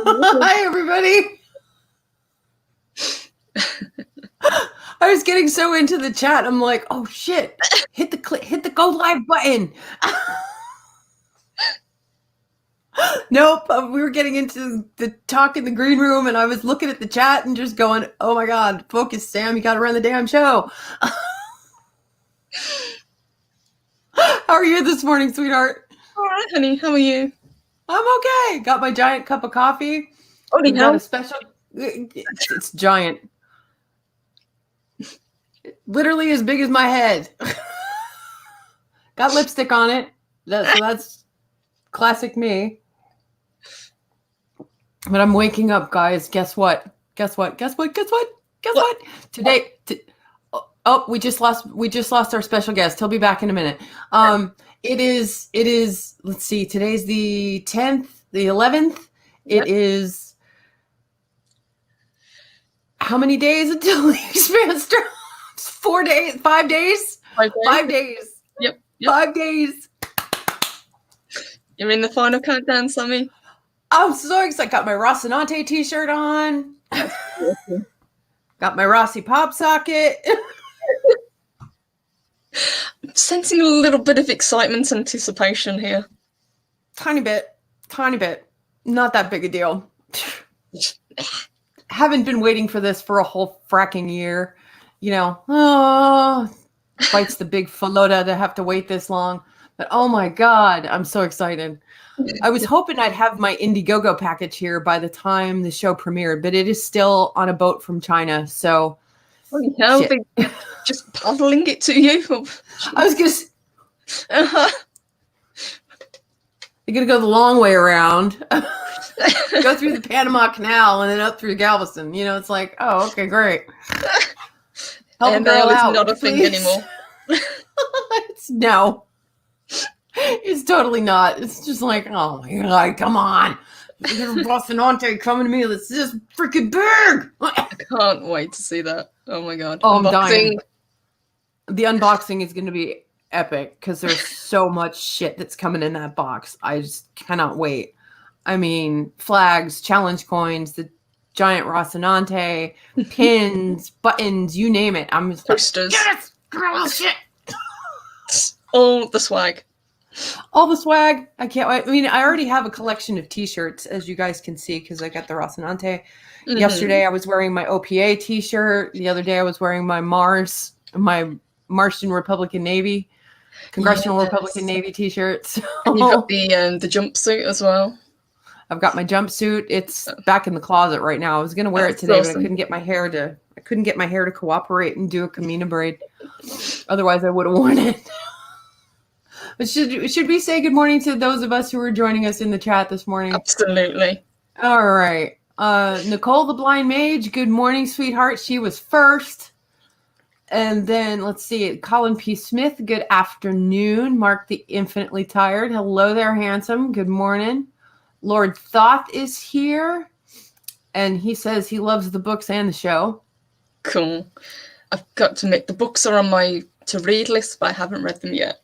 Hi, everybody. I was getting so into the chat. I'm like, oh shit! Hit the go live button. Nope. We were getting into the talk in the green room, and I was looking at the chat and just going, oh my god, focus, Sam. You got to run the damn show. How are you this morning, sweetheart? All right, honey. How are you? I'm okay. Got my giant cup of coffee. Holy hell. Got a special. It's giant. Literally as big as my head. Got lipstick on it. So that's classic me. But I'm waking up, guys. Guess what? Today. Oh, we just lost our special guest. He'll be back in a minute. It is. Let's see. Today's the 10th, the 11th. It is. How many days until the Expanse drops? 4 days? 5 days? 5 days. Yep. 5 days. You're in the final countdown, Sammy. I'm so excited. Got my Rocinante t-shirt on. Got my Rossi pop socket. I'm sensing a little bit of excitement, anticipation here. Tiny bit. Not that big a deal. Haven't been waiting for this for a whole fracking year. You know, bites the big falota to have to wait this long. But oh my God, I'm so excited. I was hoping I'd have my Indiegogo package here by the time the show premiered, but it is still on a boat from China. So, holy hell, just paddling it to you. I was going to. You're going to go the long way around. Go through the Panama Canal and then up through Galveston. You know, it's like, oh, okay, great. Help and girl it's out, not a thing anymore. No. It's totally not. It's just like, oh my God, come on. Rocinante coming to me. That's just freaking big. I can't wait to see that. Oh my God. Oh, I'm dying. The unboxing is going to be epic because there's so much shit that's coming in that box. I just cannot wait. I mean, flags, challenge coins, the giant Rocinante, pins, buttons, you name it. I'm just posters. Like, yes, girl, shit. All the swag. All the swag. I can't wait. I mean, I already have a collection of t-shirts, as you guys can see, because I got the Rocinante. Mm-hmm. Yesterday, I was wearing my OPA t-shirt. The other day, I was wearing my Martian Republican Navy, Congressional Republican Navy t-shirt. So. And you've got the jumpsuit as well. I've got my jumpsuit. It's back in the closet right now. I was going to wear it today, but I couldn't get my hair to cooperate and do a Camina braid. Otherwise, I would have worn it. But should we say good morning to those of us who are joining us in the chat this morning? Absolutely. All right. Nicole the Blind Mage, good morning, sweetheart. She was first. And then, let's see, Colin P. Smith, good afternoon. Mark the Infinitely Tired, hello there, handsome. Good morning. Lord Thoth is here. And he says he loves the books and the show. Cool. I've got to admit, the books are on my to-read list, but I haven't read them yet.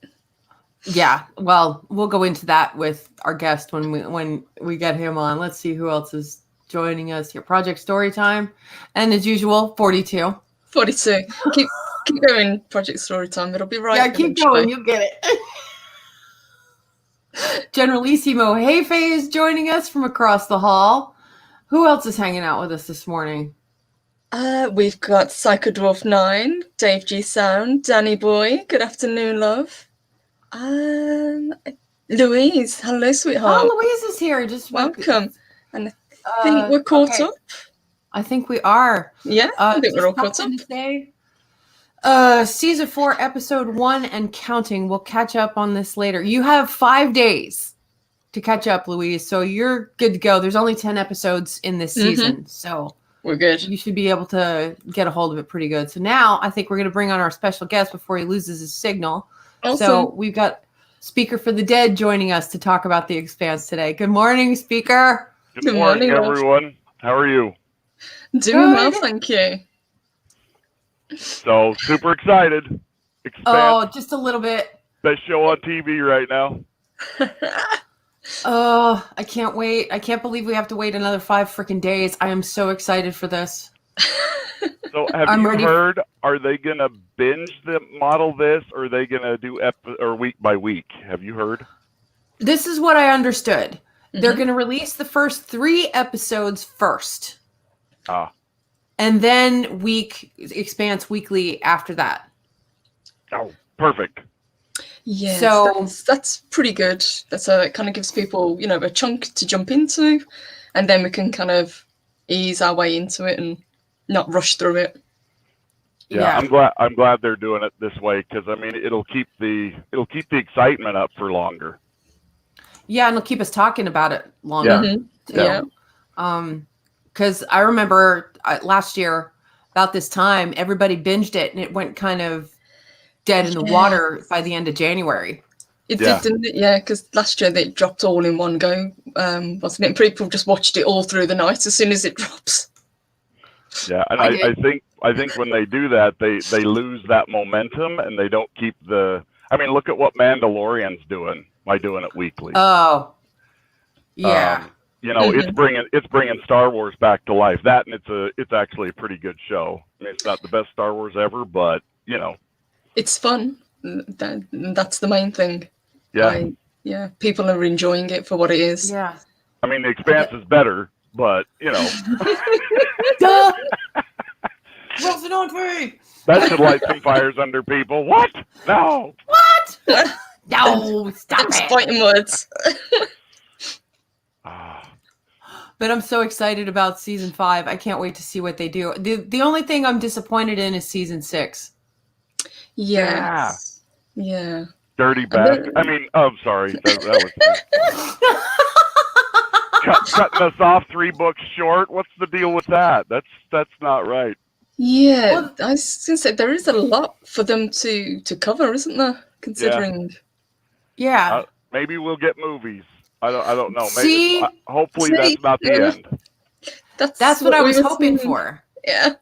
Yeah, well, we'll go into that with our guest when we get him on. Let's see who else is joining us here. Project Storytime, and as usual, 42. 42. Keep going, Project Storytime. It'll be right. Yeah, keep going. You'll get it. Generalissimo Heifei is joining us from across the hall. Who else is hanging out with us this morning? We've got Psycho Dwarf 9, Dave G Sound, Danny Boy. Good afternoon, love. Louise, hello, sweetheart. Oh, Louise is here. Just welcome. And I think we're caught up. I think we are. Yeah, I think we're all caught up. Season 4, episode 1 and counting. We'll catch up on this later. You have 5 days to catch up, Louise. So you're good to go. There's only 10 episodes in this season. So we're good. You should be able to get a hold of it pretty good. So now I think we're going to bring on our special guest before he loses his signal. Awesome. So we've got Speaker for the Dead joining us to talk about the Expanse today. Good morning, Speaker. Good morning, everyone. How are you? Doing well, thank you. So, super excited. Expanse, oh, just a little bit. Best show on TV right now. Oh, I can't wait. I can't believe we have to wait another 5 freaking days. I am so excited for this. So have I'm you ready. heard, are they going to binge the model this, or are they going to do week by week? Have you heard? This is what I understood. They're Mhm. going to release the first 3 episodes first. Ah, And then Expanse weekly after that. oh, perfect. Yes, So- that's pretty good. So it kind of gives people, a chunk to jump into, and then we can kind of ease our way into it and not rush through it. Yeah, I'm glad they're doing it this way, because I mean it'll keep the excitement up for longer. Yeah, and it'll keep us talking about it longer. Yeah. Mhm. Yeah. Yeah. Because I remember last year about this time, everybody binged it and it went kind of dead in the water by the end of January. It Yeah. did, didn't it? Yeah, because last year they dropped all in one go, wasn't it? People just watched it all through the night as soon as it drops. Yeah, and I think when they do that, they lose that momentum, and they don't keep the. I mean, look at what Mandalorian's doing by doing it weekly. Oh, yeah. It's bringing Star Wars back to life. That, and it's actually a pretty good show. I mean, it's not the best Star Wars ever, but It's fun. That's the main thing. yeah. People are enjoying it for what it is. Yeah. I mean, the Expanse is better, but Duh! Wilson on free! that should light some fires under people. What? No. What? No, stop It's it. fighting words. But I'm so excited about season 5. I can't wait to see what they do. The only thing I'm disappointed in is season 6. Yes. Yeah. Dirty bastard. I mean, I'm sorry. That was cutting us off 3 books short. What's the deal with that? That's not right. Yeah, Well- I was going to say there is a lot for them to cover, isn't there? Considering. Yeah. Maybe we'll get movies. I don't know. See? Maybe, hopefully See? that's not the Yeah. end. That's what I we was were hoping saying. for. Yeah.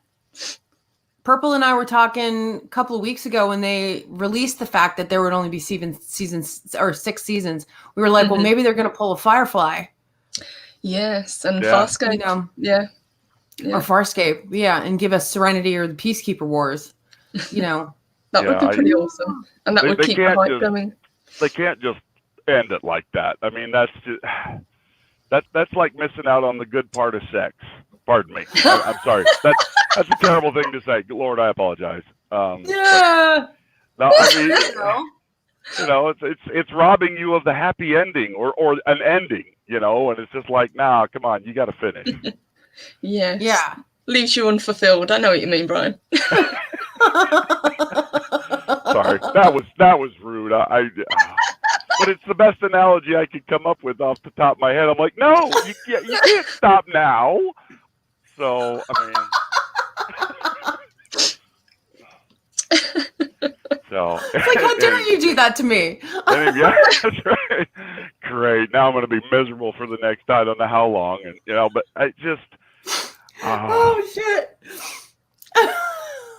Purple and I were talking a couple of weeks ago when they released the fact that there would only be seasons or 6 seasons. We were like, well, maybe they're going to pull a Firefly. Yes, and Yeah. Farscape. Yeah. Or Farscape. Yeah, and give us Serenity or the Peacekeeper Wars. That would be Yeah, pretty awesome. And that would they keep the can't hype just- going. They can't just end it like that. I mean, that's like missing out on the good part of sex. Pardon me. I'm sorry. That's a terrible thing to say. Lord, I apologize. Yeah. No, I mean, it's robbing you of the happy ending or an ending, and it's just like, nah, come on, you got to finish. Yes. Yeah. Leaves you unfulfilled. I know what you mean, Brian. Sorry, that was rude. But it's the best analogy I could come up with off the top of my head. I'm like, no, you can't stop now. So I mean, It's like, how dare you do that to me? Yeah, that's right. Great. Now I'm going to be miserable for the next I don't know how long, and but I just. Oh shit.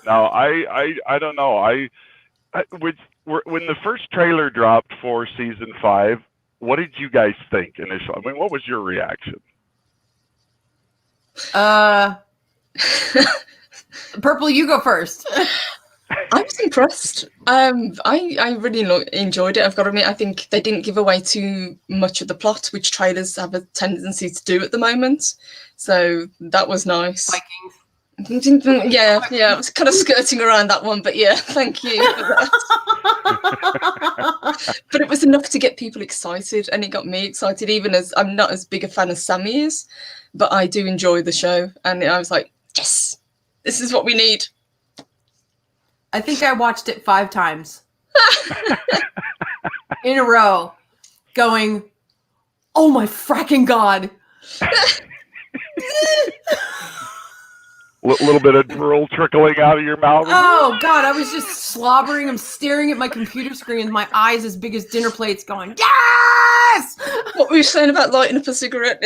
No, I don't know. When the first trailer dropped for season 5, what did you guys think initially? I mean, what was your reaction? Purple, you go first. I was impressed. I really enjoyed it. I've got to admit, I think they didn't give away too much of the plot, which trailers have a tendency to do at the moment. So that was nice. Vikings. Yeah, I was kind of skirting around that one, but yeah, thank you for that. But it was enough to get people excited, and it got me excited, even as I'm not as big a fan as Sammy is, but I do enjoy the show, and I was like, yes, this is what we need. I think I watched it 5 times in a row, going, "Oh my fracking god!" Little bit of drool trickling out of your mouth. Oh god, I was just slobbering. I'm staring at my computer screen, my eyes as big as dinner plates, going, "Yes!" What were you saying about lighting up a cigarette?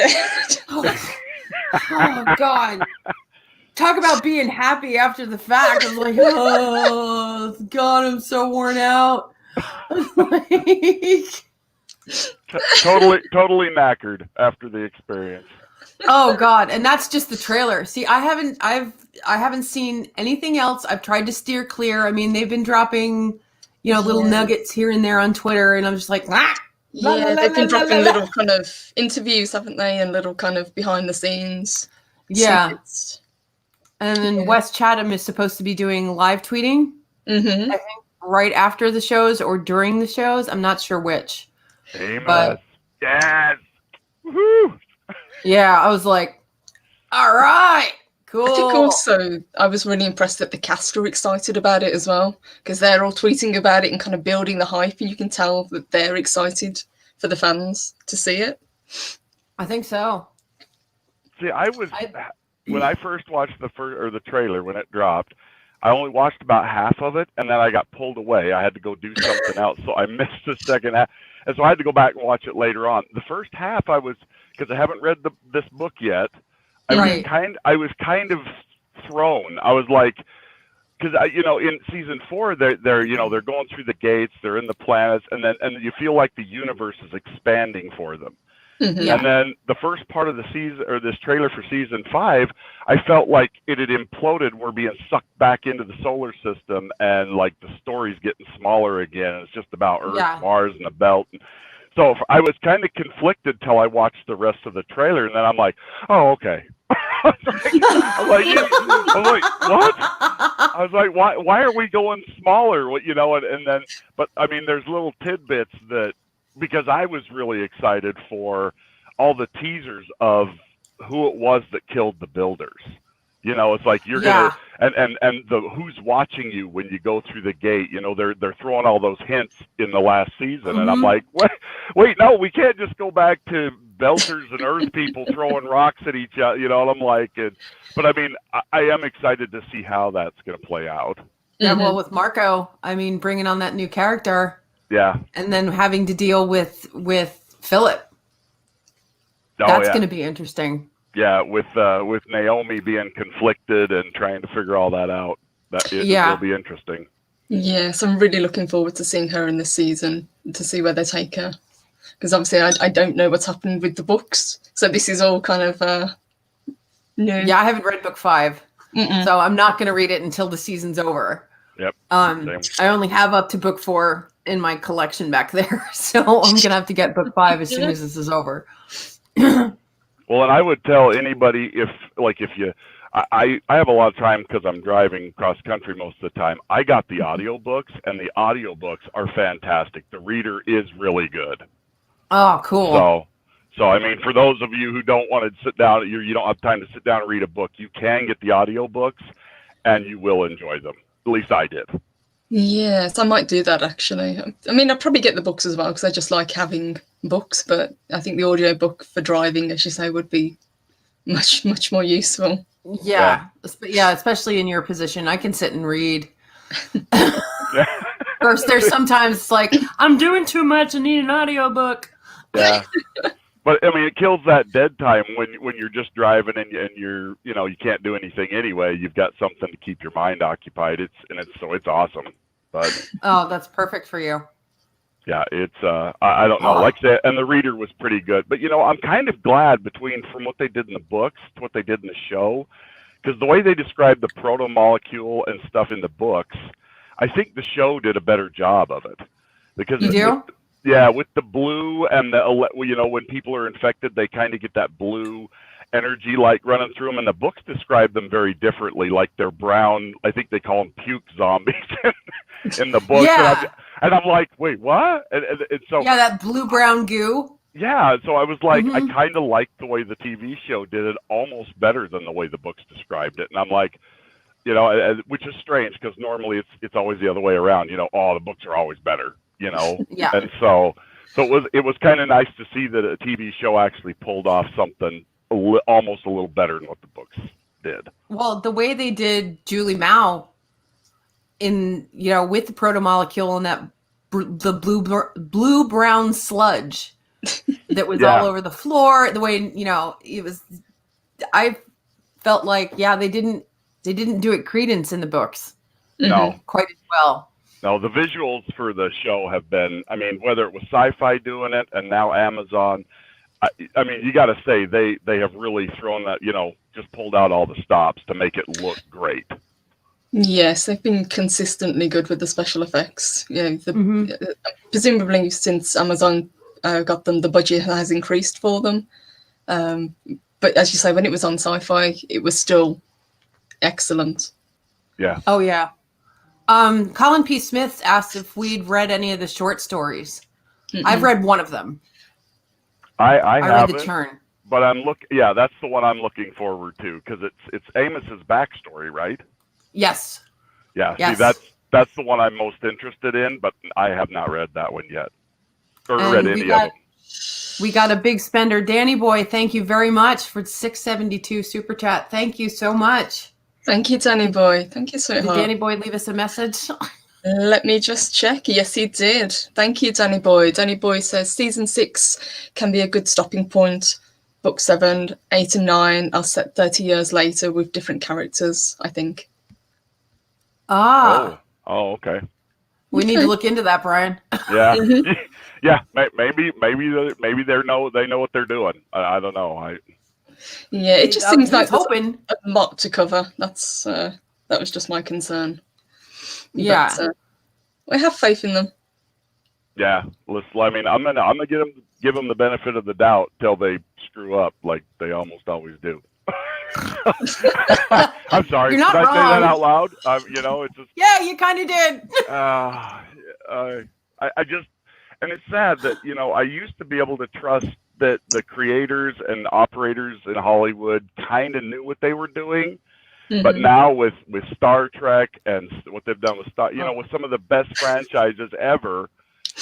Oh god. Talk about being happy after the fact. I was like, oh god, I'm so worn out. Totally knackered after the experience. Oh God, and that's just the trailer. See, I haven't seen anything else. I've tried to steer clear. I mean, they've been dropping, little nuggets here and there on Twitter, and I'm just like, yeah, they've been dropping little kind of interviews, haven't they, and little kind of behind the scenes. Yeah. Snippets. And then Wes Chatham is supposed to be doing live tweeting. Mm-hmm. I think right after the shows or during the shows. I'm not sure which. Famous. But yes. Woohoo! Yeah, I was like, all right, cool. I think also I was really impressed that the cast are excited about it as well, because they're all tweeting about it and kind of building the hype, and you can tell that they're excited for the fans to see it. I think so. See, when I first watched the trailer when it dropped, I only watched about half of it, and then I got pulled away. I had to go do something else, so I missed the second half, and so I had to go back and watch it later on. The first half, because I haven't read this book yet. I was kind of thrown. I was like, because in season 4, they're going through the gates, they're in the planets, and you feel like the universe is expanding for them. Mm-hmm. Yeah. And then the first part of the season, or this trailer for season 5, I felt like it had imploded. We're being sucked back into the solar system, and like the story's getting smaller again. It's just about Earth, Mars, and the belt. So I was kind of conflicted till I watched the rest of the trailer, and then I'm like, oh, okay. I'm like, what? I was like, why are we going smaller? But I mean, there's little tidbits because I was really excited for all the teasers of who it was that killed the builders. It's like you're gonna and the who's watching you when you go through the gate. They're throwing all those hints in the last season, and I'm like, wait, no, we can't just go back to belters and Earth people throwing rocks at each other. And I'm like, but I mean, I am excited to see how that's gonna play out. Yeah, well, with Marco, I mean, bringing on that new character. Yeah. And then having to deal with Philip. That's going to be interesting. Yeah, with Naomi being conflicted and trying to figure all that out. It will be interesting. Yes, I'm really looking forward to seeing her in this season, to see where they take her. Because obviously I don't know what's happened with the books. So this is all kind of new. Yeah, I haven't read book 5. So I'm not going to read it until the season's over. Yep. I only have up to book 4 in my collection back there, so I'm gonna have to get book 5 as soon as this is over. Well, and I would tell anybody if you, I have a lot of time because I'm driving cross country most of the time. I got the audiobooks, and the audiobooks are fantastic. The reader is really good. Oh, cool. So I mean, for those of you who don't want to sit down, you don't have time to sit down and read a book, you can get the audiobooks, and you will enjoy them. At least I did. Yes, I might do that actually. I mean, I'll probably get the books as well because I just like having books, but I think the audiobook for driving, as you say, would be much, much more useful. Yeah, especially in your position. I can sit and read. First, there's sometimes it's like, I'm doing too much, I need an audiobook. Yeah. But I mean, it kills that dead time when you're just driving and you're you can't do anything anyway. You've got something to keep your mind occupied. It's awesome. But that's perfect for you. Yeah, it's I don't know, like I said, and the reader was pretty good. But I'm kind of glad from what they did in the books to what they did in the show, because the way they described the proto-molecule and stuff in the books, I think the show did a better job of it. Because you do? Yeah, with the blue and when people are infected, they kind of get that blue energy like running through them, and the books describe them very differently, like they're brown. I think they call them puke zombies in the book. Yeah. And I'm like, wait, what? And so that blue-brown goo. Yeah, so I was like, I kind of liked the way the TV show did it almost better than the way the books described it, and I'm like, which is strange because normally it's always the other way around. The books are always better. Yeah. And so it was kind of nice to see that a TV show actually pulled off something almost a little better than what the books did. Well, the way they did Julie Mao in with the proto-molecule and that the blue brown sludge that was all over the floor, the way it was, I felt like they didn't do it credence in the books. No, quite as well. No, the visuals for the show have been, I mean, whether it was Sci-Fi doing it and now Amazon, I mean, you got to say they have really thrown that, just pulled out all the stops to make it look great. Yes, they've been consistently good with the special effects. Yeah, presumably since Amazon got them, the budget has increased for them. But as you say, when it was on Sci-Fi, it was still excellent. Yeah. Oh yeah. Colin P. Smith asked if we'd read any of the short stories. I've read one of them. I read The haven't, Churn. but yeah, that's the one I'm looking forward to because it's Amos's backstory, right? Yes. Yeah. Yes. See, that's the one I'm most interested in, but I have not read that one yet, or And read any of them. We got a big spender, Danny Boy. Thank you very much for 672 super chat. Thank you so much. Thank you, Danny Boy. Thank you, Did sweetheart. Danny Boy leave us a message? Let me just check. Yes, he did. Thank you, Danny Boy. Danny Boy says season 6 can be a good stopping point. Book 7, 8, and 9 are set 30 years later with different characters, I think. Ah. Oh, okay. We need to look into that, Brian. Yeah. Yeah. Maybe they know what they're doing. I don't know. Yeah, it just seems like there's hoping a lot to cover. That's that was just my concern. Yeah. But, I have faith in them. Yeah. Listen, I mean, I'm gonna give them the benefit of the doubt till they screw up, like they almost always do. I'm sorry. You're not Did I say that wrong. out loud? It's just. Yeah, you kind of did. I just, and it's sad that I used to be able to trust that the creators and operators in Hollywood kind of knew what they were doing, but now with Star Trek and what they've done with with some of the best franchises ever,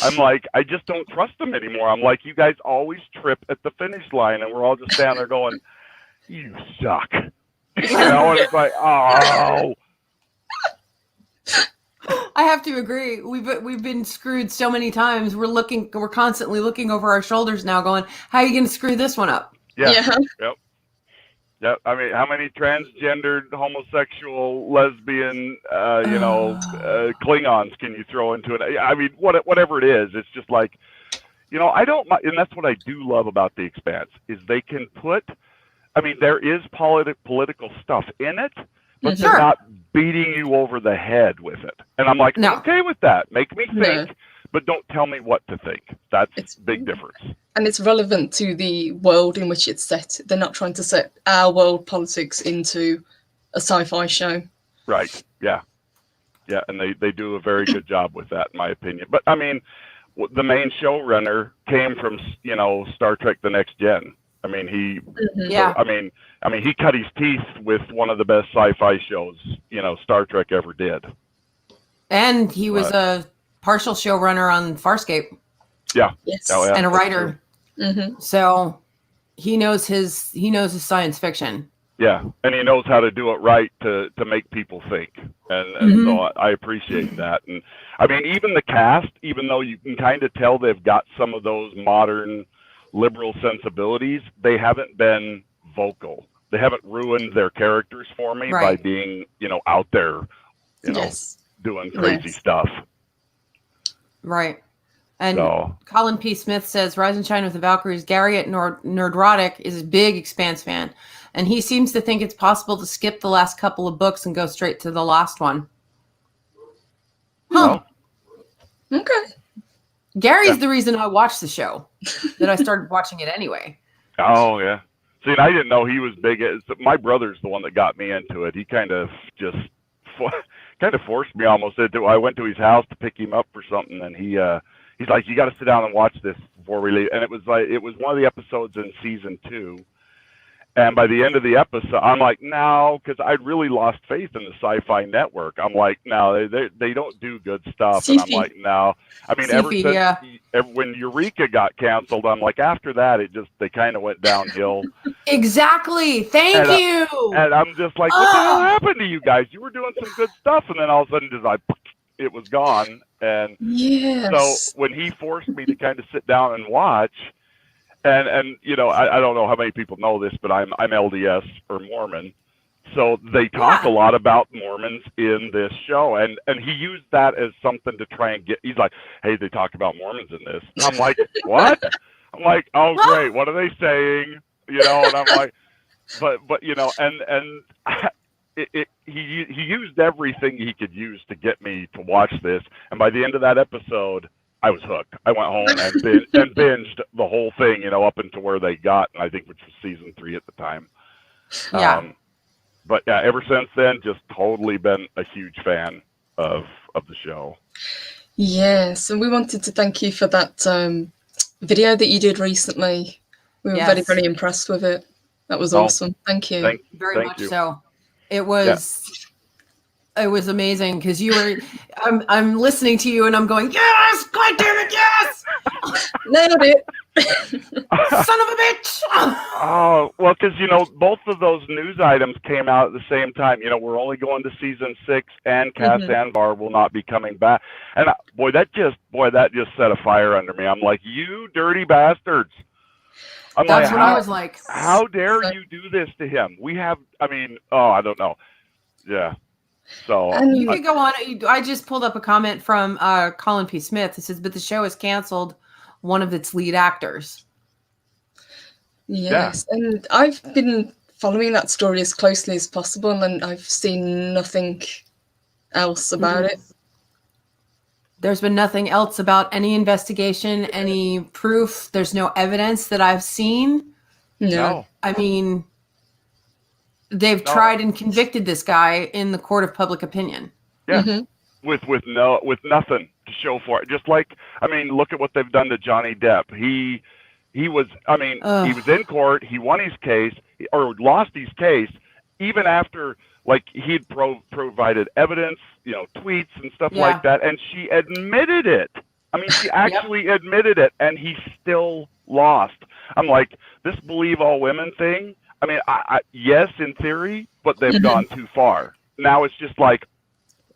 I'm like, I just don't trust them anymore. I'm like, you guys always trip at the finish line, and we're all just standing there going, "You suck," and it's like, oh. I have to agree. We've been screwed so many times. We're constantly looking over our shoulders now, going, "How are you going to screw this one up?" Yeah. Yep. I mean, how many transgendered, homosexual, lesbian, Klingons can you throw into it? I mean, whatever it is, it's just like, I don't mind, and that's what I do love about The Expanse is they can put. I mean, there is political stuff in it, but they're not beating you over the head with it. And I'm like, okay with that. Make me think, but don't tell me what to think. That's a big difference. And it's relevant to the world in which it's set. They're not trying to set our world politics into a sci-fi show. Right. Yeah. Yeah. And they do a very good job with that, in my opinion. But, I mean, the main showrunner came from, Star Trek The Next Gen. I mean, he cut his teeth with one of the best sci-fi shows, Star Trek ever did. And he was a partial showrunner on Farscape. Yeah. Yes. Oh, yeah. And a writer. So he knows his science fiction. Yeah, and he knows how to do it right to make people think, and so I appreciate that. And I mean, even the cast, even though you can kind of tell they've got some of those modern liberal sensibilities, they haven't been vocal. They haven't ruined their characters for me by being, out there, doing crazy stuff. Right. And Colin P. Smith says, Rise and Shine with the Valkyries. Gary at Nerdrotic is a big Expanse fan, and he seems to think it's possible to skip the last couple of books and go straight to the last one. Huh. Oh. Okay. Gary's the reason I watched the show, that I started watching it anyway. Oh, yeah. See, and I didn't know he was big. My brother's the one that got me into it. He kind of just forced me almost into it. I went to his house to pick him up for something, and he's like, "You got to sit down and watch this before we leave." And it was one of the episodes in season 2. And by the end of the episode, I'm like, no, because I'd really lost faith in the Sci-Fi Network. I'm like, no, they don't do good stuff. And I'm like, no. I mean, ever since when Eureka got canceled, I'm like, after that, they kind of went downhill. Exactly. Thank you. And I'm just like, what the hell happened to you guys? You were doing some good stuff, and then all of a sudden, it was gone. And so when he forced me to kind of sit down and watch. And I don't know how many people know this, but I'm LDS or Mormon, So they talk a lot about Mormons in this show, and he used that as something to try and get. He's like, "Hey, they talk about Mormons in this." And I'm like, "What?" I'm like, "Oh, great. What are they saying?" You know, and I'm like, "But you know," and he used everything he could use to get me to watch this, and by the end of that episode, I was hooked. I went home and binged the whole thing, you know, up into where they got, and I think which was season 3 at the time. Yeah. But yeah, ever since then, just totally been a huge fan of the show. Yes, and we wanted to thank you for that video that you did recently. We were very, very impressed with it. That was awesome. Thank you. Very much so. It was amazing because you were. I'm listening to you and I'm going, yes, God damn it, yes, nailed it. Son of a bitch. Oh, well, because, you know, both of those news items came out at the same time. You know, we're only going to season 6, and Cass Anvar will not be coming back. And boy, that just set a fire under me. I'm like, you dirty bastards. That's what I was like. How dare you do this to him? I don't know. Yeah. So you could go on. I just pulled up a comment from Colin P. Smith. It says, but the show has canceled one of its lead actors. Yes, and I've been following that story as closely as possible, and I've seen nothing else about it. There's been nothing else about any investigation, any proof. There's no evidence that I've seen. No. I mean, they've tried and convicted this guy in the court of public opinion. Yeah. With nothing to show for it. Just like, I mean, look at what they've done to Johnny Depp. He was in court. He won his case or lost his case even after, like, he'd provided evidence, you know, tweets and stuff like that. And she admitted it. I mean, she actually admitted it, and he still lost. I'm like, this believe all women thing. I mean, yes, in theory, but they've gone too far. Now it's just like,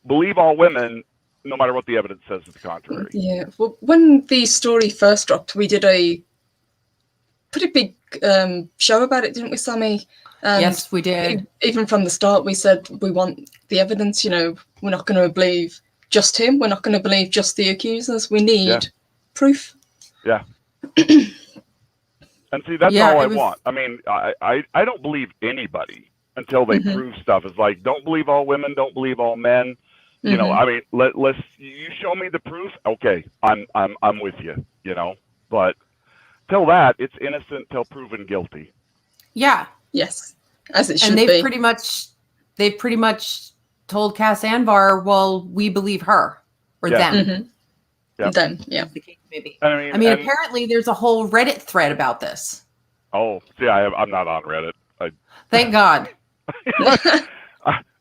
believe all women, no matter what the evidence says to the contrary. Yeah. Well, when the story first dropped, we did a pretty big show about it, didn't we, Sammy? Yes, we did. Even from the start, we said we want the evidence. You know, we're not going to believe just him. We're not going to believe just the accusers. We need proof. Yeah. And see, that's all I want. I mean, I don't believe anybody until they prove stuff. It's like, don't believe all women, don't believe all men. You know, I mean, let's you show me the proof. Okay, I'm with you. You know, but till that, it's innocent till proven guilty. Yeah. Yes, as it should be. And they've pretty much told Cass Anvar, well, we believe her or them. Them, yeah. Maybe. I mean, apparently there's a whole Reddit thread about this. Oh, see, I'm not on Reddit. Thank God.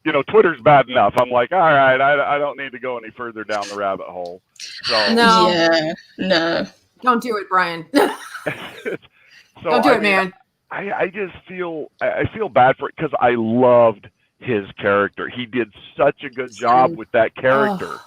You know, Twitter's bad enough. I'm like, all right, I don't need to go any further down the rabbit hole. So no. Don't do it, Brian. So, don't do it, man. I just feel bad for it because I loved his character. He did such a good job with that character.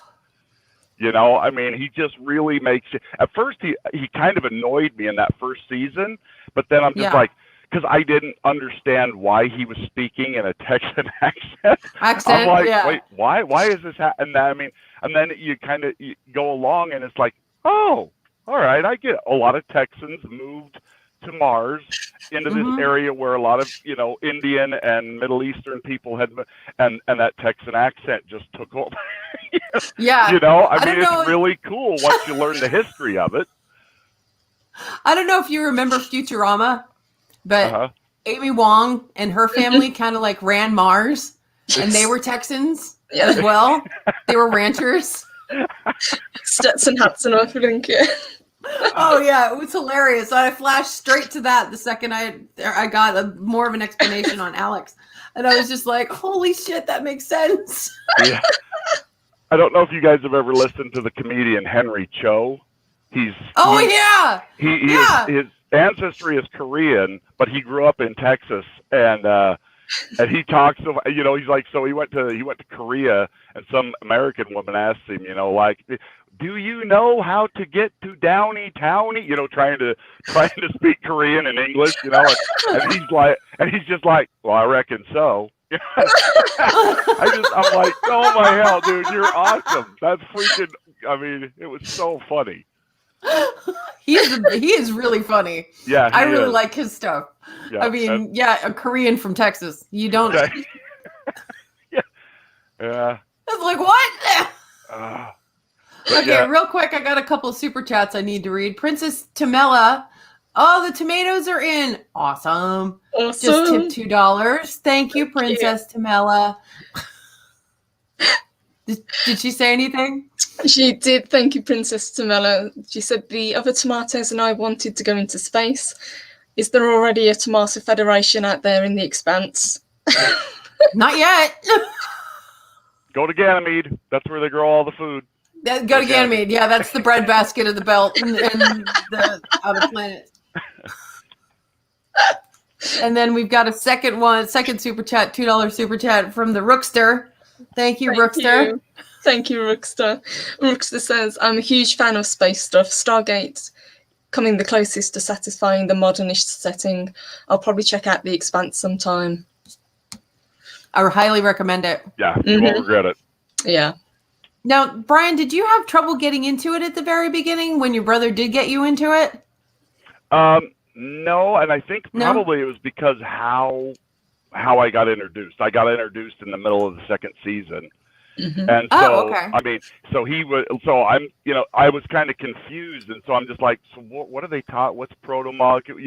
You know, I mean, he just really makes it. At first, he kind of annoyed me in that first season, but then I'm just like, because I didn't understand why he was speaking in a Texan accent. I'm like, wait, why is this happening? And then you kind of go along, and it's like, oh, all right, I get it. A lot of Texans moved to Mars into this area where a lot of, you know, Indian and Middle Eastern people had, and that Texan accent just took over. You know, I mean, it's really cool once you learn the history of it. I don't know if you remember Futurama, but Amy Wong and her family kind of like ran Mars, and they were Texans as well. They were ranchers. Stetson hats and everything. Oh yeah, it was hilarious. I flashed straight to that the second I got more of an explanation on Alex, and I was just like, "Holy shit, that makes sense." Yeah. I don't know if you guys have ever listened to the comedian Henry Cho. His ancestry is Korean, but he grew up in Texas, and he talks of, you know, he's like, so he went to Korea, and some American woman asked him, you know, like, do you know how to get to Downey Towny? You know, trying to speak Korean and English, you know, and he's just like, well, I reckon so. I'm like, oh my hell, dude, you're awesome. That's freaking. I mean, it was so funny. He is really funny. Yeah, I really is. like his stuff. Yeah, I mean, a Korean from Texas. You don't. Okay. Yeah. I was like, what? Okay, yeah. real quick, I got a couple of super chats I need to read. Princess Tamela. Oh, the tomatoes are in. Awesome. Just tip $2. Thank you, Princess Tamela. Did she say anything? She did. Thank you, Princess Tamela. She said the other tomatoes and I wanted to go into space. Is there already a tomato federation out there in the Expanse? Not yet. Go to Ganymede. That's where they grow all the food. Go to Ganymede. Yeah, that's the breadbasket of the belt and the outer planet. And then we've got a second super chat, $2 super chat from the Rookster. Thank you, Rookster. Thank you, Rookster. Rookster says, I'm a huge fan of space stuff. Stargate coming the closest to satisfying the modernist setting. I'll probably check out The Expanse sometime. I highly recommend it. Yeah, you won't regret it. Yeah. Now, Brian, did you have trouble getting into it at the very beginning when your brother did get you into it? No, and I think probably it was because how I got introduced. I got introduced in the middle of the second season. Mm-hmm. And so, okay. I mean, I'm, I was kind of confused. And so I'm just like, so what are they taught? What's proto-molecule?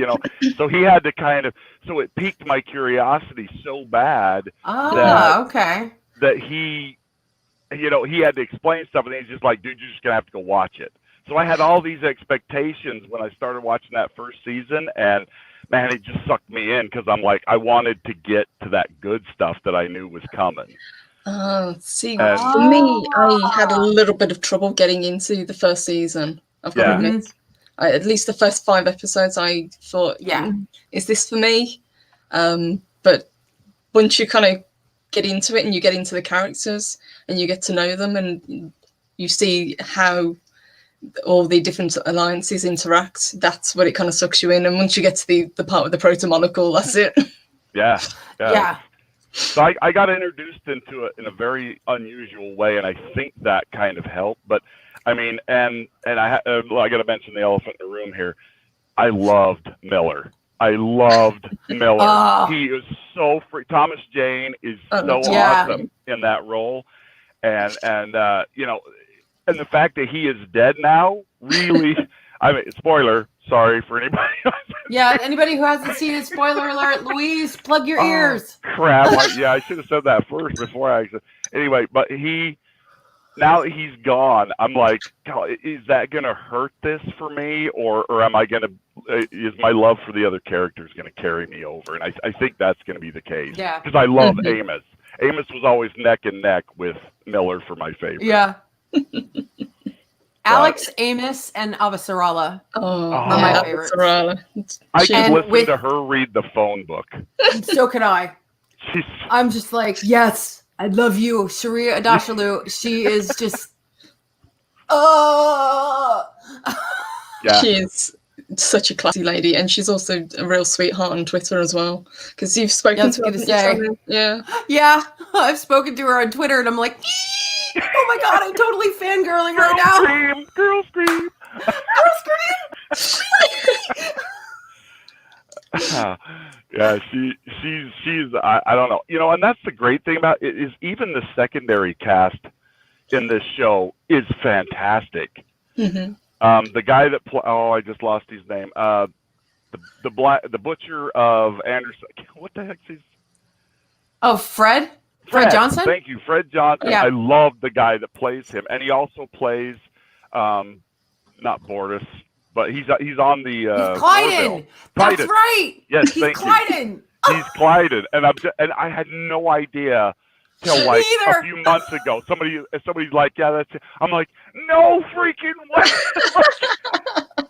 So he had to so it piqued my curiosity so bad okay. that he had to explain stuff. And he's just like, dude, you're just going to have to go watch it. So I had all these expectations when I started watching that first season, and man, it just sucked me in because I'm like, I wanted to get to that good stuff that I knew was coming. For me, I had a little bit of trouble getting into the first season. I've got to admit, at least the first 5 episodes, I thought, is this for me? But once you kind of get into it and you get into the characters and you get to know them and you see how all the different alliances interact, that's what it kind of sucks you in. And once you get to the part with the proto-molecule, that's it. Yeah. So I got introduced into it in a very unusual way, and I think that kind of helped. But I mean, and I got to mention the elephant in the room here. I loved Miller. He is so free. Thomas Jane is so awesome in that role, and and the fact that he is dead now, really. I mean, spoiler. Sorry for anybody. Yeah, anybody who hasn't seen it, spoiler alert. Louise, plug your ears. Crap. I should have said that first before I actually. Anyway, but now that he's gone, I'm like, is that going to hurt this for me? Or am I going to, is my love for the other characters going to carry me over? And I think that's going to be the case. Yeah. Because I love Amos. Amos was always neck and neck with Miller for my favorite. Yeah. Alex, Amos, and Avasarala are my favorites. I can listen to her read the phone book. So can I. I'm just like, yes, I love you, Sharia Adashalu. She is just, Yeah. She is such a classy lady, and she's also a real sweetheart on Twitter as well. Because you've spoken to her. Yeah, I've spoken to her on Twitter, and I'm like, oh my god, I'm totally fangirling right now. Girl scream. Yeah, she's I don't know. And that's the great thing about it is even the secondary cast in this show is fantastic. Mm-hmm. The guy that I just lost his name. The butcher of Anderson. What the heck is? Oh, Fred Johnson? Thank you, Fred Johnson. Yeah. I love the guy that plays him, and he also plays not Boris, but he's on the he's Clyden. That's right. Yes, he's Clyden. He's Clyden, and I had no idea till like a few months ago. Somebody's like, yeah, that's it. I'm like, no freaking way.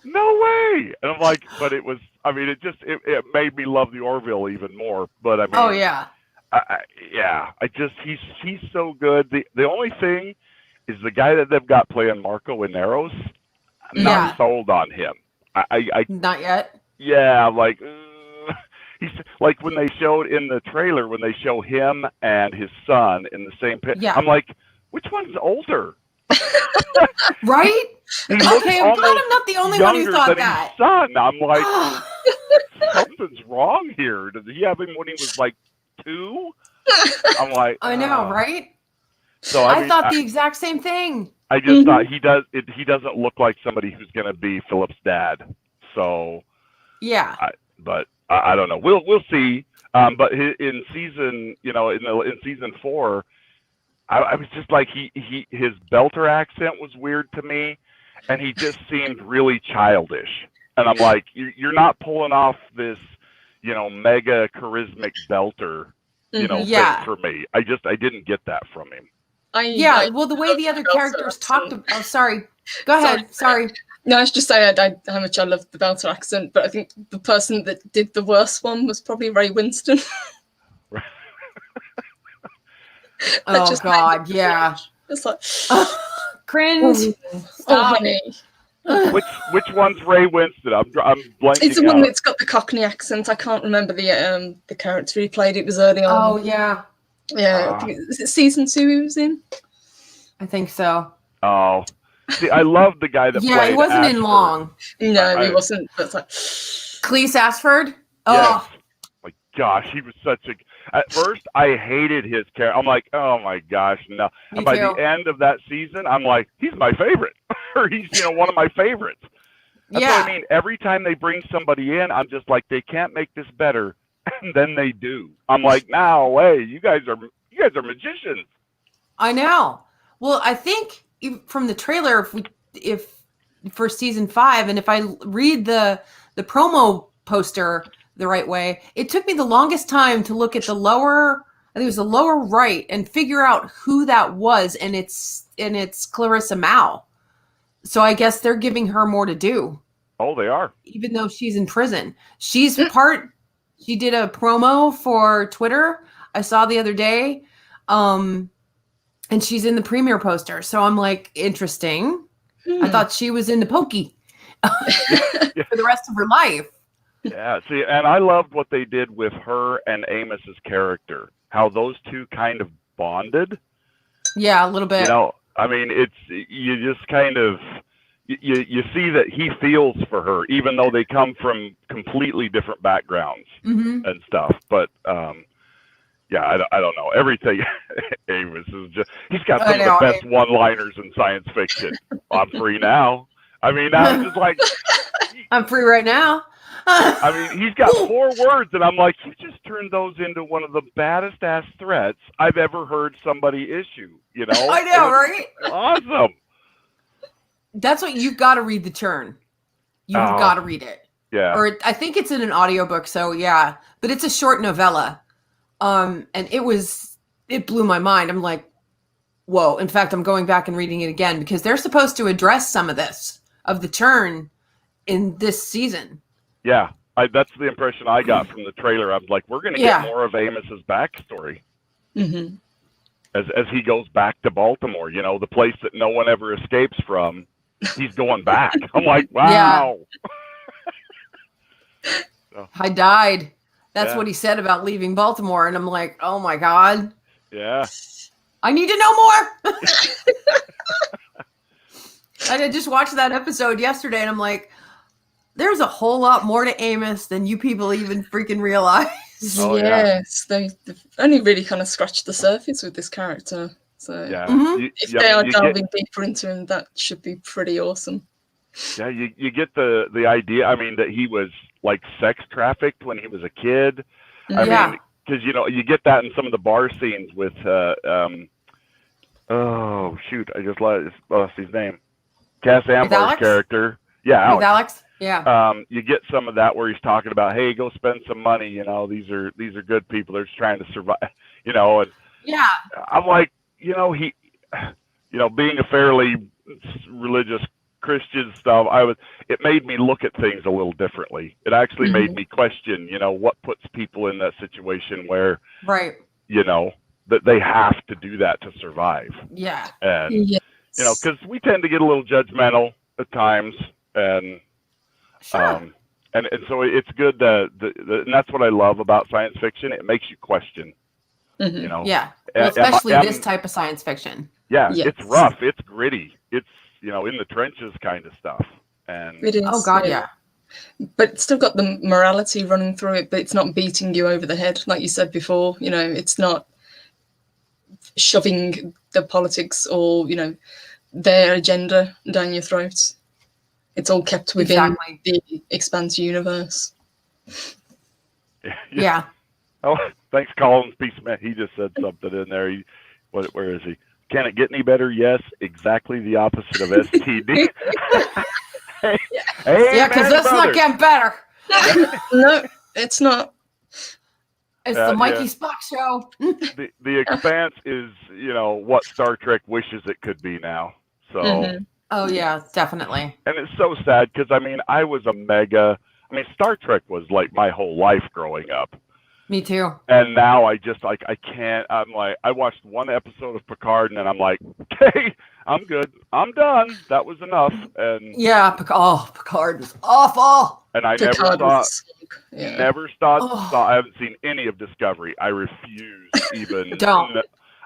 No way. And I'm like, but it was. I mean, it made me love the Orville even more. But I mean, oh yeah. He's so good. The only thing is the guy that they've got playing Marco Inaros. I'm not sold on him. I not yet. Yeah, I'm like he's like when they showed in the trailer when they show him and his son in the same pit. Yeah. I'm like, which one's older? Right? He looks Okay, I'm glad almost I'm not the only one who younger thought than that. his son. I'm like, something's wrong here. Did he have him when he was like 2? I'm like, I know, right? So I mean, thought the exact same thing. I just thought he doesn't look like somebody who's going to be Philip's dad. So Yeah. I don't know. We'll see. But in season, in season 4, I was just like his Belter accent was weird to me, and he just seemed really childish. And I'm like, you're not pulling off this, mega charismatic Belter, thing for me. I didn't get that from him. Well, the way the other characters talked. Oh, sorry. Go ahead. Sorry. No, I was just saying how much I love the Belter accent, but I think the person that did the worst one was probably Ray Winston. Oh God, yeah. It's like cringe. honey. Which one's Ray Winston? I'm blanking. It's the one that's got the Cockney accent. I can't remember the character he played. It was early on. Oh yeah. Yeah, I think is it season 2 he was in? I think so. Oh, see, I love the guy that played. Yeah, he wasn't Ashford. in long. No, he wasn't. But it's like Cleese Ashford. Yes. My gosh, he was such a. At first, I hated his character. I'm like, oh my gosh, no. Me And by too. the end of that season, I'm like, he's my favorite, or he's one of my favorites. That's what I mean. Every time they bring somebody in, I'm just like, they can't make this better, and then they do. I'm like, no way, you guys are magicians. I know. Well, I think from the trailer, if for season 5, and if I read the promo poster the right way, it took me the longest time to look at the lower, I think it was the lower right, and figure out who that was, and it's Clarissa Mao. So I guess they're giving her more to do. Oh, they are. Even though she's in prison. She did a promo for Twitter I saw the other day. And she's in the premiere poster. So I'm like, interesting. I thought she was into Pokey for the rest of her life. Yeah, see, and I loved what they did with her and Amos's character, how those two kind of bonded. Yeah, a little bit. I mean, you just kind of, you see that he feels for her, even though they come from completely different backgrounds and stuff. But, yeah, I don't know. Everything, Amos is just, he's got some of the best one-liners in science fiction. I'm free now. I mean, I'm just like. I'm free right now. I mean, he's got 4 words, and I'm like, you just turned those into one of the baddest ass threats I've ever heard somebody issue. I know, right? Awesome. That's what you've got to read the Churn. You've got to read it. Yeah. Or I think it's in an audiobook, so yeah. But it's a short novella. And it blew my mind. I'm like, whoa. In fact, I'm going back and reading it again because they're supposed to address some of this, of the Churn in this season. Yeah, that's the impression I got from the trailer. I'm like, we're going to get more of Amos's backstory as he goes back to Baltimore. The place that no one ever escapes from. He's going back. I'm like, wow. Yeah. So, I died. That's what he said about leaving Baltimore, and I'm like, oh my God. Yeah. I need to know more. I just watched that episode yesterday, and I'm like, there's a whole lot more to Amos than you people even freaking realize. Oh, yes, they've only really kind of scratched the surface with this character. So if they are delving deeper into him, that should be pretty awesome. Yeah, you get the idea. I mean, that he was like sex trafficked when he was a kid. I mean, because you get that in some of the bar scenes with oh shoot, I just lost his name. Cass Amber's character. Yeah, Alex. Yeah. You get some of that where he's talking about, hey, go spend some money. These are good people. They're just trying to survive. And I'm like, he, being a fairly religious Christian stuff, it made me look at things a little differently. It actually made me question, what puts people in that situation where, that they have to do that to survive. Yeah. And, because we tend to get a little judgmental at times. And And so it's good and that's what I love about science fiction. It makes you question, you know. Yeah. Well, especially this type of science fiction. Yeah, Yes. it's rough, it's gritty, it's, you know, in the trenches kind of stuff. And It is. Oh God, yeah. But it's still got the morality running through it, but it's not beating you over the head, like you said before. You know, it's not shoving the politics or, you know, their agenda down your throat. It's all kept within the Expanse universe. Yeah. Oh, thanks, Colin P. Smith. He just said something in there. Where is he? Can it get any better? Yes, exactly the opposite of STD. Hey, yeah, because that's not getting better. No, it's not. It's the Mikey Spock show. The Expanse is, you know, what Star Trek wishes it could be now. So. Oh yeah, definitely. And it's so sad because I mean, Star Trek was like my whole life growing up. Me too. And now I just like I can't. I'm like I watched one episode of Picard and then I'm like, okay, I'm good. I'm done. That was enough. And yeah, Picard was awful. And I Picard never thought. I haven't seen any of Discovery. I refuse even. Don't.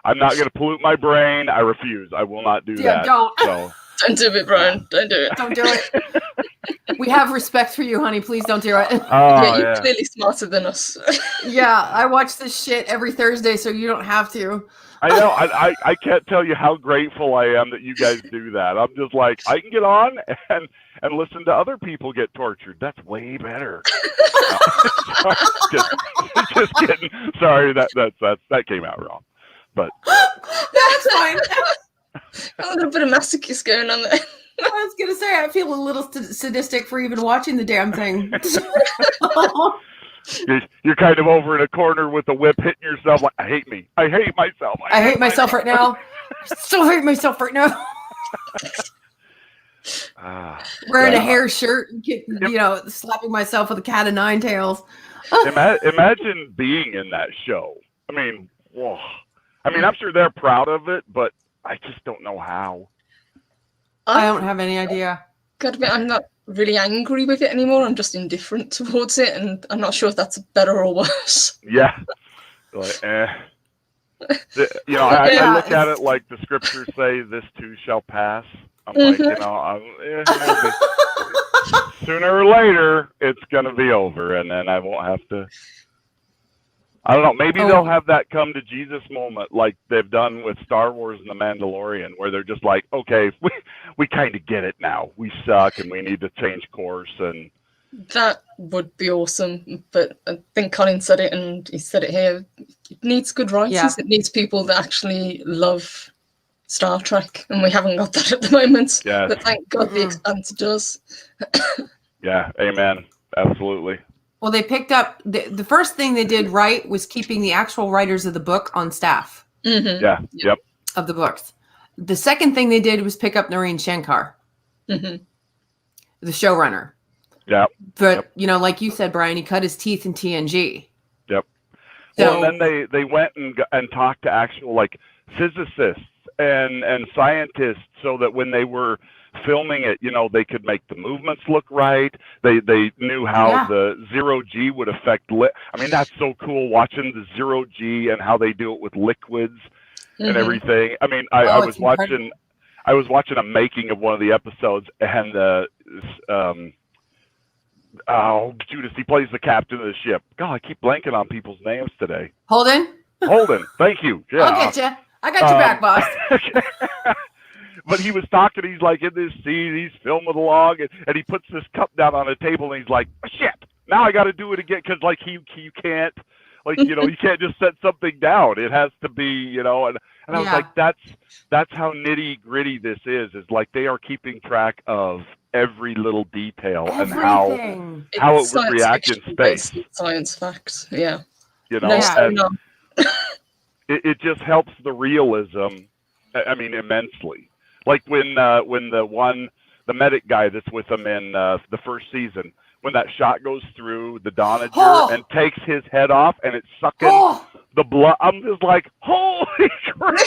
I'm not going to pollute my brain. I refuse. I will not do that. Don't. So. Don't do it, Brian. Don't do it. Don't do it. We have respect for you, honey. Please don't do it. Yeah, you're clearly smarter than us. Yeah, I watch this shit every Thursday, so you don't have to. I know. I can't tell you how grateful I am that you guys do that. I'm just like, I can get on and listen to other people get tortured. That's way better. Just kidding. Sorry, that came out wrong. But that's fine. A little bit of masochist going on there. I was gonna say I feel a little sadistic for even watching the damn thing. You're kind of over in a corner with a whip hitting yourself like, I hate me. I hate myself. I hate myself right now. I so hate myself right now. Wearing a hair shirt, slapping myself with a cat of nine tails. Imagine being in that show. I mean, whoa. I mean, I'm sure they're proud of it, but I just don't know how. I don't have any idea. God, I'm not really angry with it anymore. I'm just indifferent towards it, and I'm not sure if that's better or worse. Yeah. Like, I look at it like the scriptures say, this too shall pass. I'm like, sooner or later, it's going to be over, and then I won't have to. I don't know. Maybe they'll have that come to Jesus moment like they've done with Star Wars and The Mandalorian, where they're just like, okay, we kind of get it now. We suck and we need to change course. And that would be awesome. But I think Colin said it, and he said it here. It needs good writers. Yeah. It needs people that actually love Star Trek, and we haven't got that at the moment. Yeah. But thank God the Expanse does. Yeah, amen. Absolutely. Well, they picked up the first thing they did right was keeping the actual writers of the book on staff. Yeah. Yep. Of the books. The second thing they did was pick up Noreen Shankar, the showrunner. Yeah. But like you said, Brian, he cut his teeth in TNG. Yep. So, well, and then they went and talked to actual like physicists and scientists, so that when they were filming it, they could make the movements look right. They knew how the zero G would affect I mean, that's so cool watching the zero G and how they do it with liquids and everything. I mean, I was watching a making of one of the episodes, and Judas, he plays the captain of the ship. God, I keep blanking on people's names today. Holden, thank you. Yeah. I'll get you. I got your back, boss. But he was talking, he's like in this scene, he's filming along, and he puts this cup down on a table, and he's like, shit, now I got to do it again, because like you can't, like, you can't just set something down. It has to be, and I was like, that's how nitty gritty this is like they are keeping track of every little detail and how it would react in space. Science facts, yeah. It just helps the realism, I mean, immensely. Like when the medic guy that's with him in the first season, when that shot goes through the Donager and takes his head off and it's sucking the blood, I'm just like, holy crap!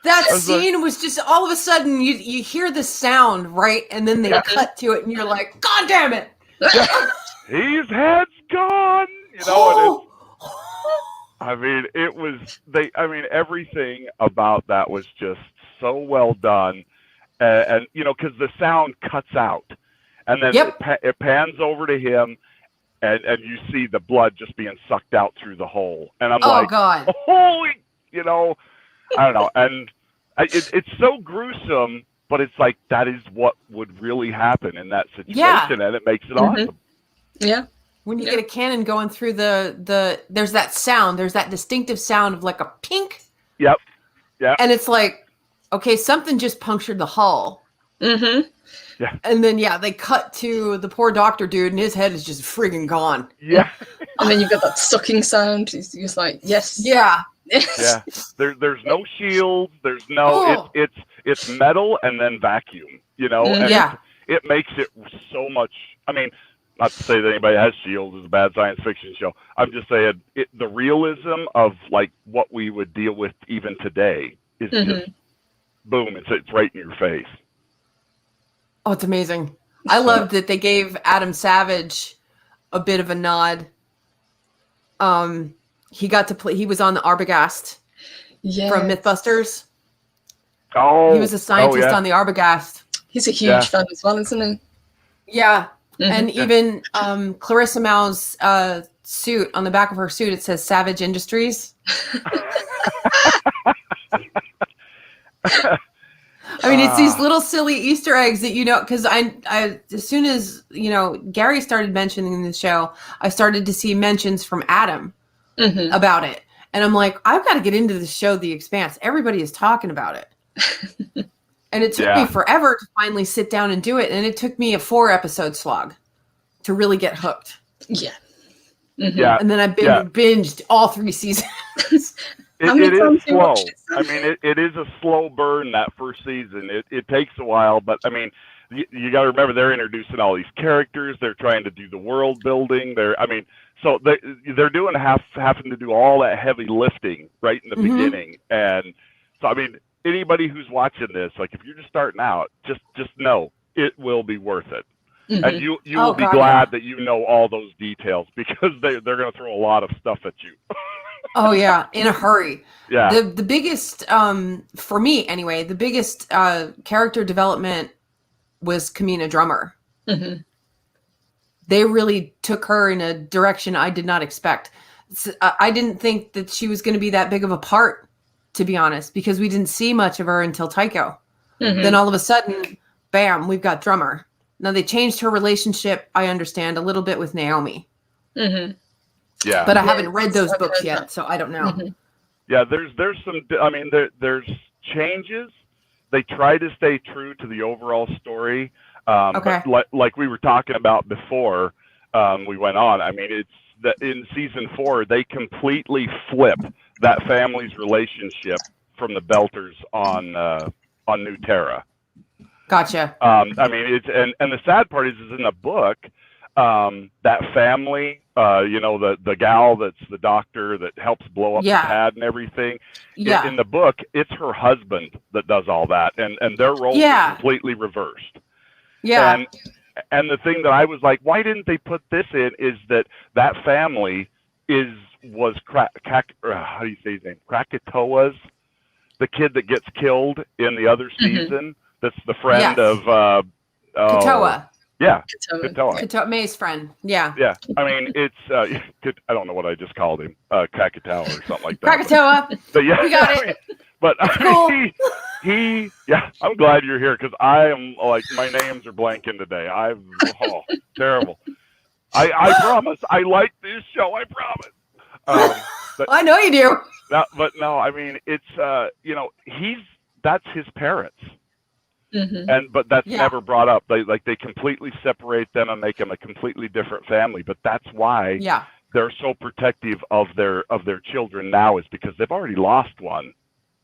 That I was like- scene was just all of a sudden you hear the sound, right? And then they Yeah. cut to it and you're like, God damn it. His head's gone. You know, and I mean, everything about that was just so well done. And you know, because the sound cuts out. And then Yep. it pans over to him, and you see the blood just being sucked out through the hole. And I'm Oh, like, God. holy, you know, I don't know. And it's so gruesome, but it's like that is what would really happen in that situation, Yeah. and it makes it Mhm. awesome. Yeah. When you get a cannon going through there's that sound, there's that distinctive sound of like a pink. Yep. Yeah. And it's like, okay, something just punctured the hull. Mm-hmm. And then, they cut to the poor doctor dude, and his head is just friggin' gone. Yeah. And then you've got that sucking sound. He's like, yes. Yeah. Yeah. There's no shields. There's no. It's metal and then vacuum. You know. And Yeah. It makes it so much. I mean, not to say that anybody has shields is a bad science fiction show. I'm just saying the realism of like what we would deal with even today is just boom. It's right in your face. Oh, it's amazing. I loved that they gave Adam Savage a bit of a nod. He got to play. He was on the Arbogast from Mythbusters. Oh, He was a scientist on the Arbogast. He's a huge fan as well, isn't he? Yeah. And even Clarissa Mao's suit, on the back of her suit, it says Savage Industries. I mean, it's these little silly Easter eggs that, because I as soon as, Gary started mentioning the show, I started to see mentions from Adam about it. And I'm like, I've got to get into the show, The Expanse. Everybody is talking about it. And it took me forever to finally sit down and do it. And it took me a 4-episode slog to really get hooked. Yeah. Yeah. And then I binged all 3 seasons. It is slow. I mean, it is a slow burn that first season. It takes a while, but I mean, you got to remember they're introducing all these characters. They're trying to do the world building. So they're doing having to do all that heavy lifting right in the beginning. And so, I mean, anybody who's watching this, like if you're just starting out, just know it will be worth it. And you will be glad that you know all those details because they're going to throw a lot of stuff at you. Oh yeah, in a hurry. Yeah. The biggest for me anyway, the biggest character development was Kamina Drummer. They really took her in a direction I did not expect. I didn't think that she was going to be that big of a part, to be honest, because we didn't see much of her until Tycho. Then all of a sudden, bam, we've got Drummer. Now they changed her relationship, I understand, a little bit with Naomi. Yeah. But I haven't read those books yet, so I don't know. Yeah, there's some. I mean, there's changes. They try to stay true to the overall story. Okay. But like we were talking about before we went on. I mean, it's that in season 4 they completely flip that family's relationship from the Belters on New Terra. Gotcha. I mean, it's and the sad part is in the book, that family, the gal that's the doctor that helps blow up the pad and everything. Yeah. In the book, it's her husband that does all that, and their roles are completely reversed. Yeah. And the thing that I was like, why didn't they put this in? Is that family was how do you say his name? Krakatoa's, the kid that gets killed in the other season. That's the friend of Katoa. Yeah, Katoa. May's friend. Yeah. Yeah. I mean, it's I don't know what I just called him, Krakatoa or something like that. Krakatoa. But yeah, We got it. But Cool. he I'm glad you're here because I am like my names are blanking today. Terrible. I promise I like this show. I promise. But I know you do. No, I mean it's that's his parents. But that's never brought up. They completely separate them and make them a completely different family. But that's why they're so protective of their children now, is because they've already lost one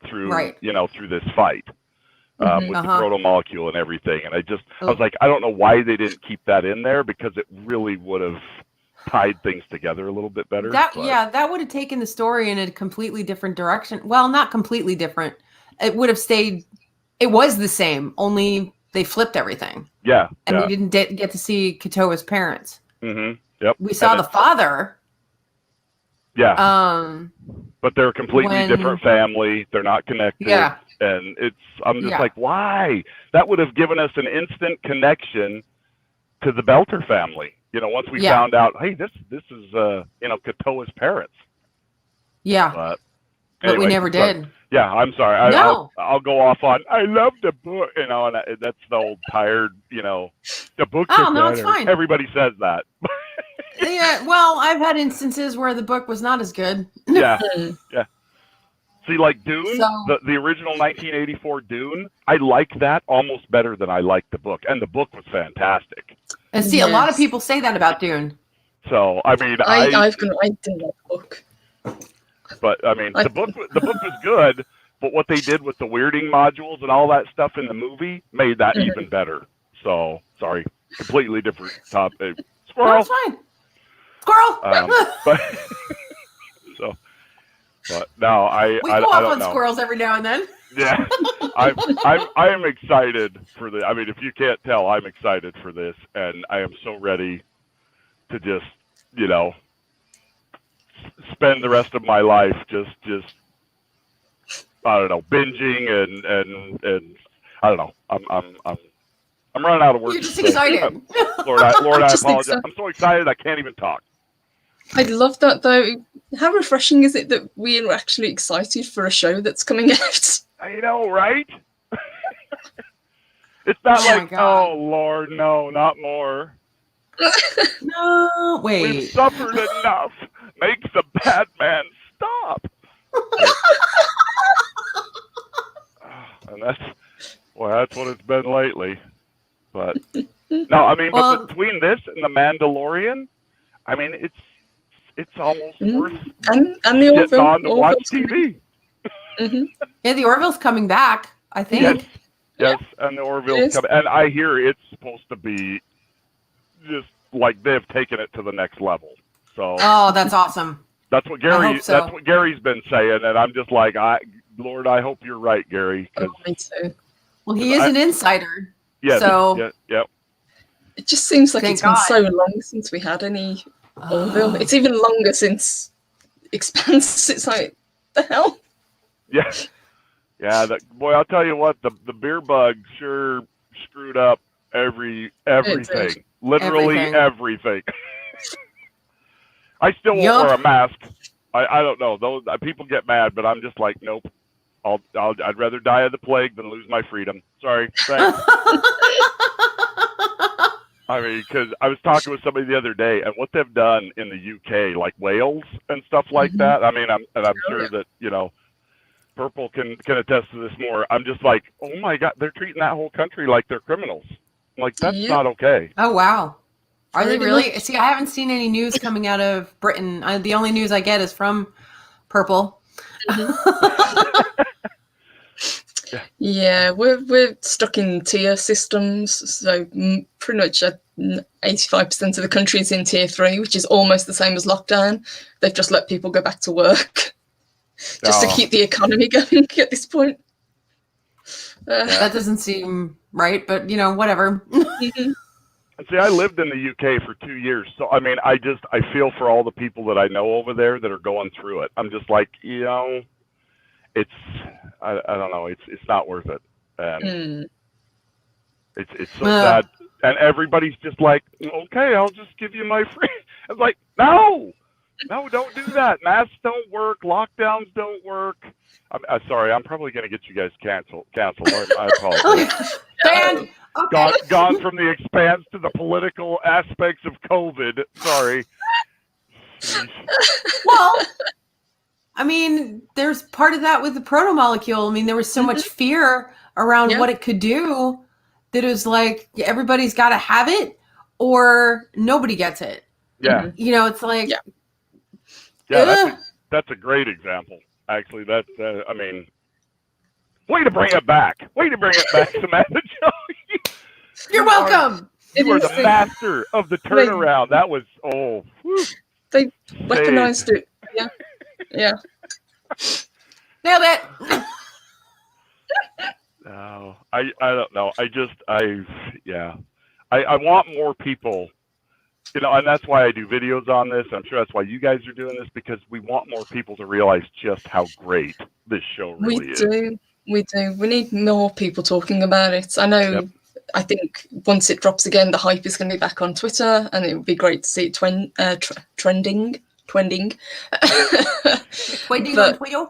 through through this fight with the proto molecule and everything. And I was like, I don't know why they didn't keep that in there because it really would have tied things together a little bit better. That would have taken the story in a completely different direction. Well, not completely different. it would have stayed. It was the same, only they flipped everything. Yeah. And yeah. we didn't get to see Katoa's parents. Mm-hmm. Yep. We saw the father. Yeah. But they're a completely when- different family. They're not connected. Yeah. And I'm just Yeah. like, why? That would have given us an instant connection to the Belter family. You know, once we Yeah. found out, hey, this is Katoa's parents. Yeah. But we anyway, never sorry. did. Yeah, I'm sorry. No. I'll go off on. I love the book, and that's the old tired. The book. Oh, no, it's fine. Everybody says that. Yeah. Well, I've had instances where the book was not as good. Yeah. Yeah. See, like Dune, So- the original 1984 Dune, I like that almost better than I liked the book, and the book was fantastic. And see, a lot of Yes. people say that about Dune. So I mean, I didn't like the book. But I mean, the book was good, but what they did with the weirding modules and all that stuff in the movie made that even better. So sorry, completely different topic. No, Squirrel. it's fine. Squirrel. But no, we go I off don't on know. squirrels every now and then. Yeah, I am excited for the. I mean, if you can't tell, I'm excited for this, and I am so ready to just spend the rest of my life just I don't know, binging and I don't know. I'm running out of words. You're just excited. Lord, I Just apologize. excited. I'm so excited I can't even talk. I love that though. How refreshing is it that we are actually excited for a show that's coming out? I know, right? It's not Oh my like, God. oh Lord, no, not more. No, We've wait. suffered enough. Make the bad man stop. And that's what it's been lately. But no, I mean, Well- but between this and the Mandalorian, I mean, it's almost worth And the getting Orville. on to watch Orville's TV. Mm-hmm. Yeah, the Orville's coming back, I think. Yes, and the Orville's Yes. coming, and I hear it's supposed to be just like they've taken it to the next level. So Oh, that's awesome. that's what I Gary. hope so. That's what Gary's been saying, and I'm just like, Lord, I hope you're right, Gary. 'Cause Oh, me too. Well, he is an insider. yes, So- yeah. It just seems like Thank it's been God. so long since we had any Orville. It's even longer since Expanse. It's like, the hell? Yeah, yeah. Boy, I'll tell you what, the beer bug sure screwed up everything. Literally Everything. everything. I still won't Yup. wear a mask. I don't know. Those people get mad, but I'm just like, nope. I'd rather die of the plague than lose my freedom. Sorry. Thanks. I mean, because I was talking with somebody the other day, and what they've done in the UK, like Wales and stuff like Mhm. that. I mean, I'm sure that Purple can attest to this more. I'm just like, oh my God, they're treating that whole country like they're criminals. I'm like, that's Yep. not okay. Oh, wow. Are they Pretty really? much. See, I haven't seen any news coming out of Britain. The only news I get is from Purple. Yeah, we're stuck in tier systems, so pretty much 85% of the country is in tier 3, which is almost the same as lockdown. They've just let people go back to work just to Oh. keep the economy going at this point. That doesn't seem right, but whatever. See, I lived in the UK for 2 years, so I mean, I feel for all the people that I know over there that are going through it. I'm just like, it's I don't know, it's not worth it, and it's so sad. And everybody's just like, okay, I'll just give you my free. I was like, no, don't do that. Masks don't work. Lockdowns don't work. I'm sorry. I'm probably going to get you guys canceled. I apologize. Banned. Okay. Gone from the Expanse to the political aspects of COVID. Sorry. Well, I mean, there's part of that with the proto-molecule. I mean, there was so much fear around Yeah. what it could do that it was like everybody's got to have it or nobody gets it. Yeah. It's like, Yeah. That's a great example. Actually, that's I mean, way to bring it back. Samantha Joey. you're welcome. You are the master of the turnaround. That was whew. They weaponized it. Yeah. Nailed it. No, I don't know. I want more people, and that's why I do videos on this. I'm sure that's why you guys are doing this, because we want more people to realize just how great this show really is. We do. We need more people talking about it. I know. Yep. I think once it drops again, the hype is going to be back on Twitter, and it would be great to see it trending. Twending But- on Twitter.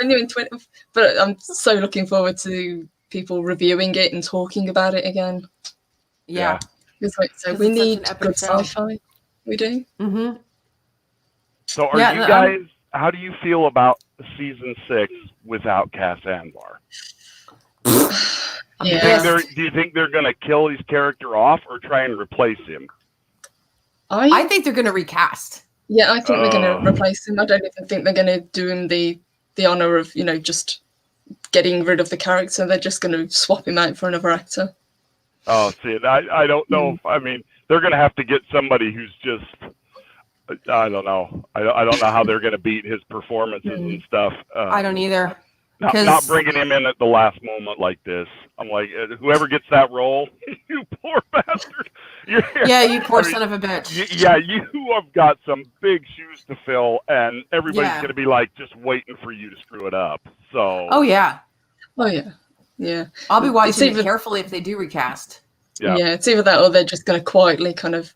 Genuine Twitter. But I'm so looking forward to people reviewing it and talking about it again. Yeah. Because like, so 'Cause we it's such need an epic good show. sci-fi. We do. Mm-hmm. So are Yeah, you guys, how do you feel about season 6 without Cass Anvar? Yeah. Do you think they're going to kill his character off or try and replace him? I think they're going to recast. Yeah, I think they're going to replace him. I don't even think they're going to do him the honor of, just getting rid of the character. They're just going to swap him out for another actor. Oh, see, I don't know. I mean, they're going to have to get somebody who's just, I don't know. I don't know how they're going to beat his performances and stuff. I don't either. Not bringing him in at the last moment like this. I'm like, whoever gets that role, you poor bastard. You poor son of a bitch. You have got some big shoes to fill, and everybody's going to be like just waiting for you to screw it up. So. Oh yeah. Yeah. I'll be watching it carefully if they do recast. Yeah, it's either that or they're just going to quietly kind of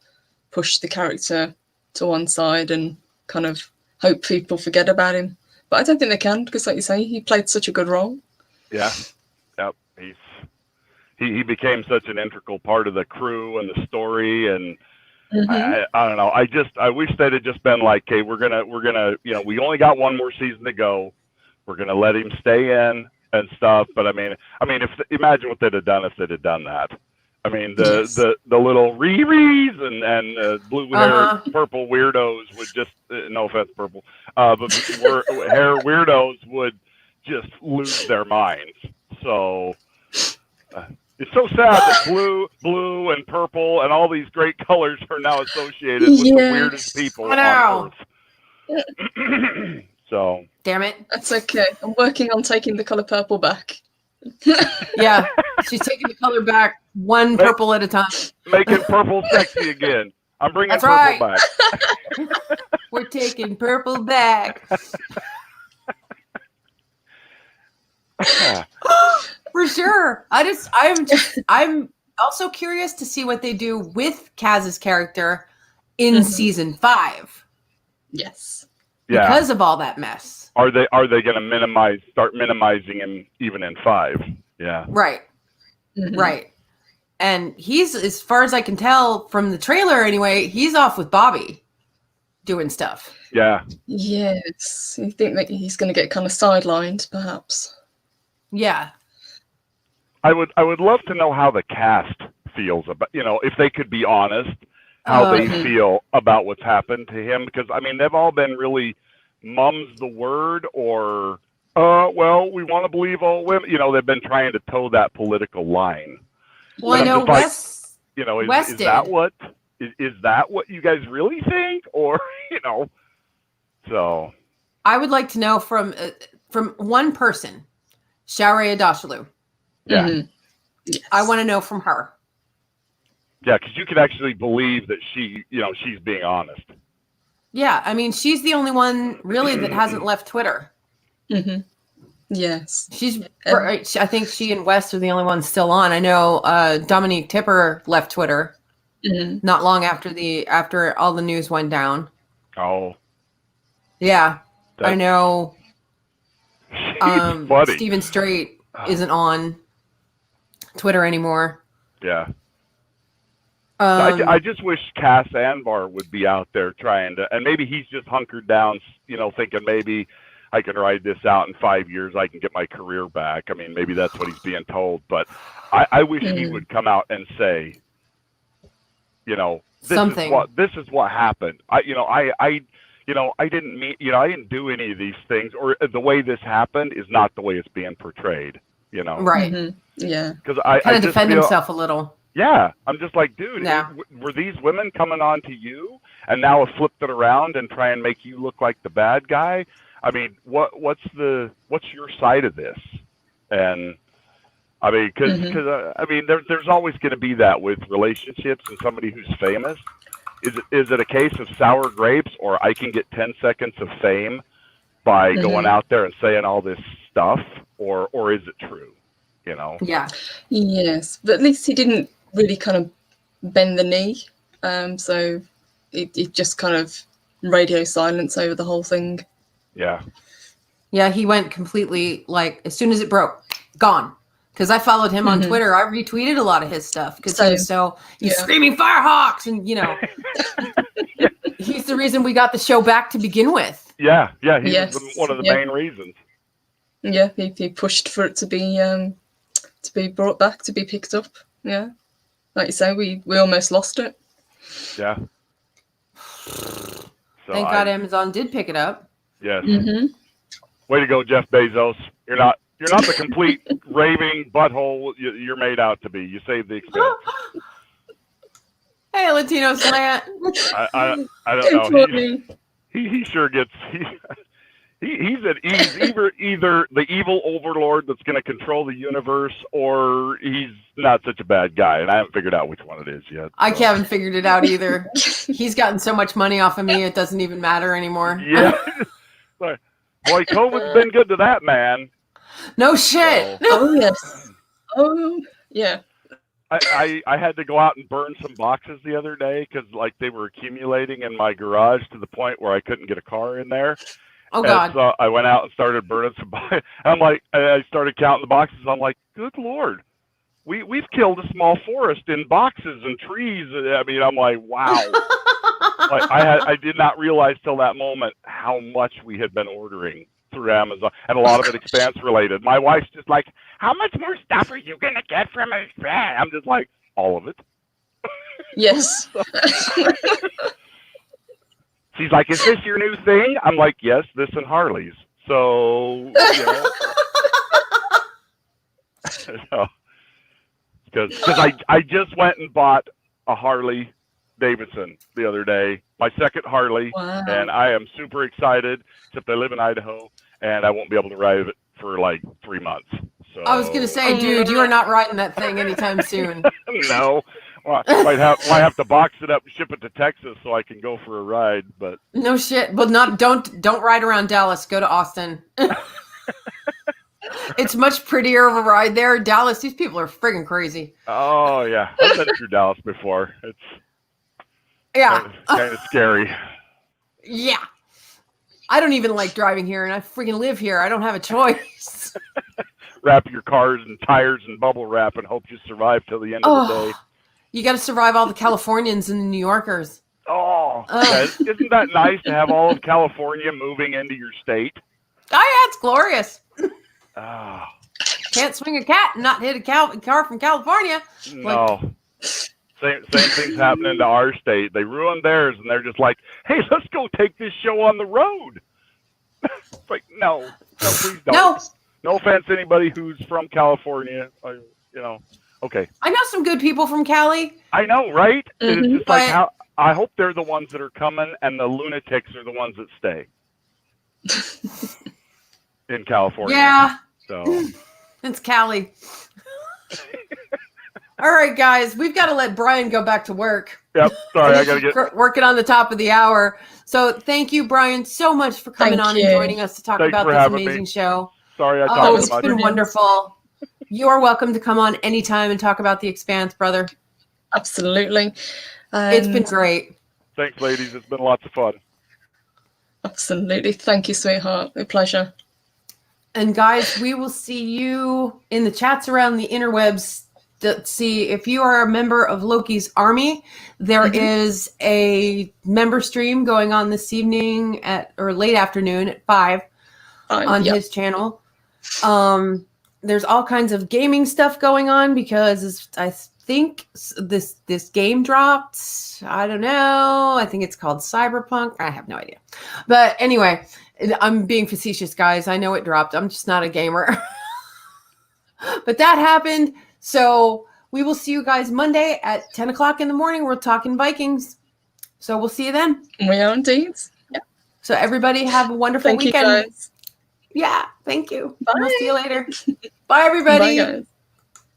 push the character to one side and kind of hope people forget about him. But I don't think they can, because like you say, he played such a good role. Yeah. Yep. He became such an integral part of the crew and the story, and I don't know. I wish they'd have just been like, okay, we're gonna we only got one more season to go. We're gonna let him stay in and stuff. But I mean, imagine what they'd have done if they'd have done that. I mean, the little Riri's and blue hair, purple weirdos would just, no offense, purple, but hair weirdos would just lose their minds. So it's so sad that blue and purple and all these great colors are now associated with the weirdest people on Earth. So. Damn it. That's okay. I'm working on taking the color purple back. Yeah, she's taking the color back one purple at a time. Making purple sexy again. I'm bringing purple back. We're taking purple back. For sure. I'm also curious to see what they do with Kaz's character in season 5. Yes. Because of all that mess. Are they going to start minimizing him even in 5? Yeah. Right. Right. And he's, as far as I can tell from the trailer anyway, he's off with Bobby doing stuff. Yeah. Yes. You think that he's going to get kind of sidelined, perhaps? Yeah. I would love to know how the cast feels about, if they could be honest, how they feel about what's happened to him, because I mean they've all been really mum's the word, or well, we want to believe all women. They've been trying to toe that political line. Well, I know Wes. Is that what you guys really think, or So I would like to know from one person, Shaurya Dashalu. Yeah. Yes. I want to know from her. Yeah, because you could actually believe that she's being honest. Yeah, I mean, she's the only one really that hasn't left Twitter. Yes. I think she and West are the only ones still on. I know Dominique Tipper left Twitter not long after all the news went down. Oh. Yeah, I know. Funny. Stephen Strait isn't on Twitter anymore. Yeah. I just wish Cass Anvar would be out there trying to, and maybe he's just hunkered down, thinking maybe I can ride this out in 5 years. I can get my career back. I mean, maybe that's what he's being told, but I wish he would come out and say, this is what happened. I didn't mean, I didn't do any of these things, or the way this happened is not the way it's being portrayed, Right. Yeah. Because I kind of defend himself a little. Yeah, I'm just like, dude, were these women coming on to you and now have flipped it around and try and make you look like the bad guy? I mean, what's your side of this? And I mean, because Mhm. I mean, there's always going to be that with relationships and somebody who's famous. Is it a case of sour grapes, or I can get 10 seconds of fame by going Mhm. out there and saying all this stuff, or is it true? You know? Yeah. Yes, but at least he didn't really kind of bend the knee. So it just kind of radio silence over the whole thing. Yeah. Yeah, he went completely like as soon as it broke, gone. Because I followed him on Mhm. Twitter. I retweeted a lot of his stuff because he Same. was he's Yeah. screaming Firehawks, and he's the reason we got the show back to begin with. Yeah. He was Yes. one of the Yeah. main reasons. Yeah, he pushed for it to be brought back, to be picked up. Yeah, like you say, we almost lost it. Yeah. So Thank God Amazon did pick it up. Yes. Mm-hmm. Way to go, Jeff Bezos. You're not the complete raving butthole you're made out to be. You saved the Expanse. Hey, Latino Slant. I don't know. He sure gets he's either the evil overlord that's going to control the universe, or he's not such a bad guy, and I haven't figured out which one it is yet. I haven't figured it out either. He's gotten so much money off of me, it doesn't even matter anymore. Yeah. Boy, COVID's been good to that man. No shit. So, Oh yes. Oh yeah. I had to go out and burn some boxes the other day because they were accumulating in my garage to the point where I couldn't get a car in there. Oh God. And so I went out and started burning some boxes. I started counting the boxes. I'm like, good Lord, we've killed a small forest in boxes and trees. I mean, I'm like, wow. I did not realize till that moment how much we had been ordering through Amazon, and a lot of it Expanse related. My wife's just like, how much more stuff are you gonna get from Expanse? I'm just like, all of it. Yes. She's like, is this your new thing? I'm like, yes, this and Harley's. So, because I just went and bought a Harley Davidson the other day, my second Harley, Wow. and I am super excited, except I live in Idaho, and I won't be able to ride it for 3 months. So I was gonna say, dude, you are not riding that thing anytime soon. No. Well, might have to box it up and ship it to Texas so I can go for a ride, but No shit. Well, don't ride around Dallas. Go to Austin. It's much prettier of a ride there. Dallas, these people are friggin' crazy. oh yeah, I've been through Dallas before. It's Yeah. kind of scary. Yeah. I don't even like driving here, and I freaking live here. I don't have a choice. Wrap your cars in tires and bubble wrap and hope you survive till the end of the day. You got to survive all the Californians and the New Yorkers. Oh, yeah, isn't that nice to have all of California moving into your state? Oh yeah, it's glorious. Oh, Can't swing a cat and not hit a car from California. no. Same thing's happening to our state. They ruined theirs, and they're just like, hey, let's go take this show on the road. It's like, no, please don't. No. No offense to anybody who's from California. Okay. I know some good people from Cali. I know, right? And it's just But- how I hope they're the ones that are coming, and the lunatics are the ones that stay in California. Yeah, So it's Cali. All right, guys, we've got to let Brian go back to work. yep. Sorry, I gotta get. Working on the top of the hour. So thank you, Brian, so much for coming Thank on you. and joining us to talk Thanks about for this having amazing me. show. Sorry, I Oh, talked it's too much. been wonderful. You are welcome to come on anytime and talk about the Expanse, brother. Absolutely. It's been great. Thanks, ladies. It's been lots of fun. Absolutely. Thank you, sweetheart. A pleasure. And guys, we will see you in the chats around the interwebs. Let's see if you are a member of Loki's army. There is a member stream going on this evening or late afternoon at 5 on his channel. There's all kinds of gaming stuff going on because I think this game dropped. I don't know. I think it's called Cyberpunk. I have no idea. But anyway, I'm being facetious, guys. I know it dropped. I'm just not a gamer. But that happened. So we will see you guys Monday at 10 o'clock in the morning. We're talking Vikings. So we'll see you then. We are indeed. Yeah. So everybody have a wonderful Thank weekend. you, guys. Yeah, thank you. Bye. We'll see you later. Bye, everybody. Bye, guys.